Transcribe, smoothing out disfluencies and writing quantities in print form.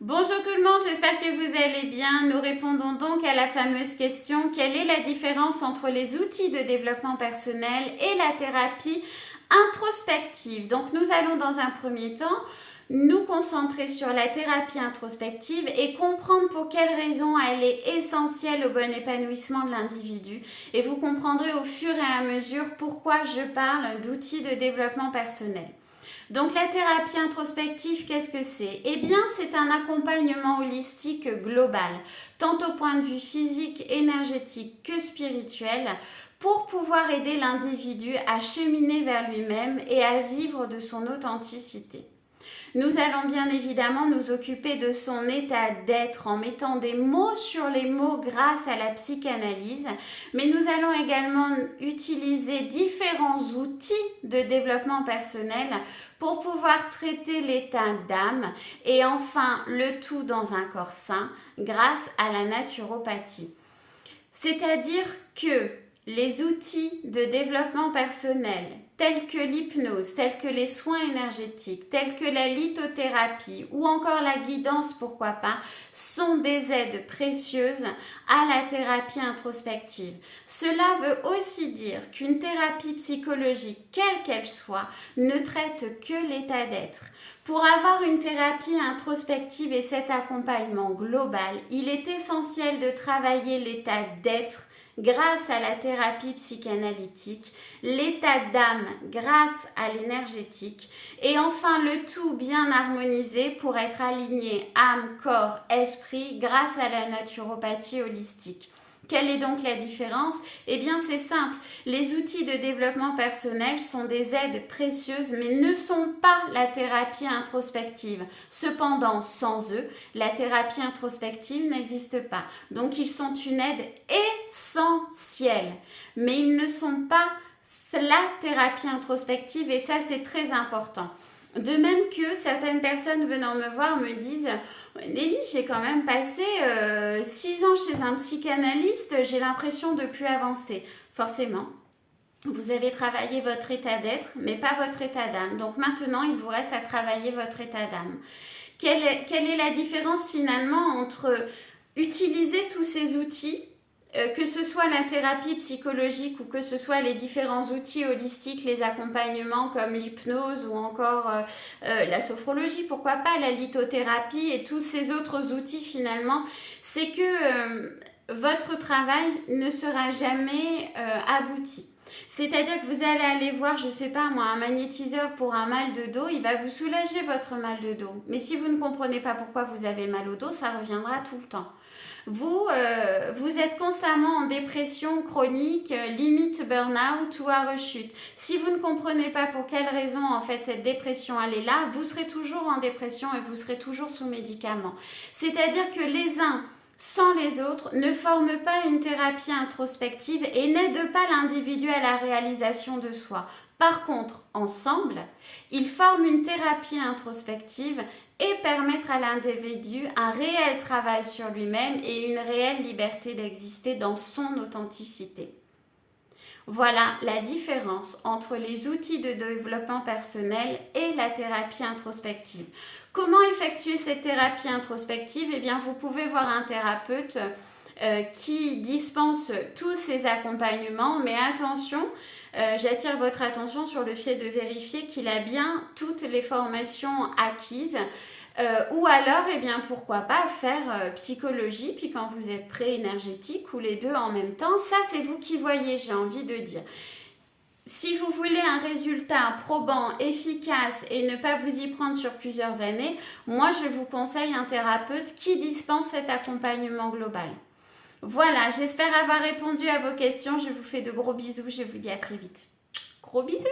Bonjour tout le monde, j'espère que vous allez bien. Nous répondons donc à la fameuse question: quelle est la différence entre les outils de développement personnel et la thérapie introspective? Donc nous allons dans un premier temps nous concentrer sur la thérapie introspective et comprendre pour quelles raisons elle est essentielle au bon épanouissement de l'individu. Et vous comprendrez au fur et à mesure pourquoi je parle d'outils de développement personnel. Donc la thérapie introspective, qu'est-ce que c'est? Eh bien, c'est un accompagnement holistique global, tant au point de vue physique, énergétique que spirituel, pour pouvoir aider l'individu à cheminer vers lui-même et à vivre de son authenticité. Nous allons bien évidemment nous occuper de son état d'être en mettant des mots sur les mots grâce à la psychanalyse, mais nous allons également utiliser différents outils de développement personnel pour pouvoir traiter l'état d'âme et enfin le tout dans un corps sain grâce à la naturopathie. C'est-à-dire que les outils de développement personnel, tels que l'hypnose, tels que les soins énergétiques, tels que la lithothérapie ou encore la guidance, pourquoi pas, sont des aides précieuses à la thérapie introspective. Cela veut aussi dire qu'une thérapie psychologique, quelle qu'elle soit, ne traite que l'état d'être. Pour avoir une thérapie introspective et cet accompagnement global, il est essentiel de travailler l'état d'être grâce à la thérapie psychanalytique, l'état d'âme grâce à l'énergétique et enfin le tout bien harmonisé pour être aligné âme, corps, esprit grâce à la naturopathie holistique. Quelle est donc la différence? Eh bien c'est simple, les outils de développement personnel sont des aides précieuses mais ne sont pas la thérapie introspective. Cependant, sans eux, la thérapie introspective n'existe pas. Donc ils sont une aide essentielle, mais ils ne sont pas la thérapie introspective et ça c'est très important. De même que certaines personnes venant me voir me disent: Nelly, j'ai quand même passé 6 ans chez un psychanalyste, j'ai l'impression de plus avancer. Forcément, vous avez travaillé votre état d'être, mais pas votre état d'âme. Donc maintenant, il vous reste à travailler votre état d'âme. Quelle est la différence finalement entre utiliser tous ces outils, que ce soit la thérapie psychologique ou que ce soit les différents outils holistiques, les accompagnements comme l'hypnose ou encore la sophrologie, pourquoi pas la lithothérapie et tous ces autres outils finalement, c'est que votre travail ne sera jamais abouti. C'est-à-dire que vous allez aller voir, je sais pas moi, un magnétiseur pour un mal de dos, il va vous soulager votre mal de dos. Mais si vous ne comprenez pas pourquoi vous avez mal au dos, ça reviendra tout le temps. Vous êtes constamment en dépression chronique, limite burn-out ou à rechute. Si vous ne comprenez pas pour quelle raison en fait cette dépression elle est là, vous serez toujours en dépression et vous serez toujours sous médicaments. C'est-à-dire que les uns sans les autres ne forment pas une thérapie introspective et n'aident pas l'individu à la réalisation de soi. Par contre, ensemble, ils forment une thérapie introspective et permettre à l'individu un réel travail sur lui-même et une réelle liberté d'exister dans son authenticité. Voilà la différence entre les outils de développement personnel et la thérapie introspective. Comment effectuer cette thérapie introspective? Eh bien, vous pouvez voir un thérapeute qui dispense tous ces accompagnements, mais attention, j'attire votre attention sur le fait de vérifier qu'il a bien toutes les formations acquises. Ou alors, eh bien, pourquoi pas faire psychologie, puis quand vous êtes prêt énergétique, ou les deux en même temps, ça c'est vous qui voyez, j'ai envie de dire. Si vous voulez un résultat probant, efficace et ne pas vous y prendre sur plusieurs années, moi je vous conseille un thérapeute qui dispense cet accompagnement global. Voilà, j'espère avoir répondu à vos questions, je vous fais de gros bisous, je vous dis à très vite. Gros bisous!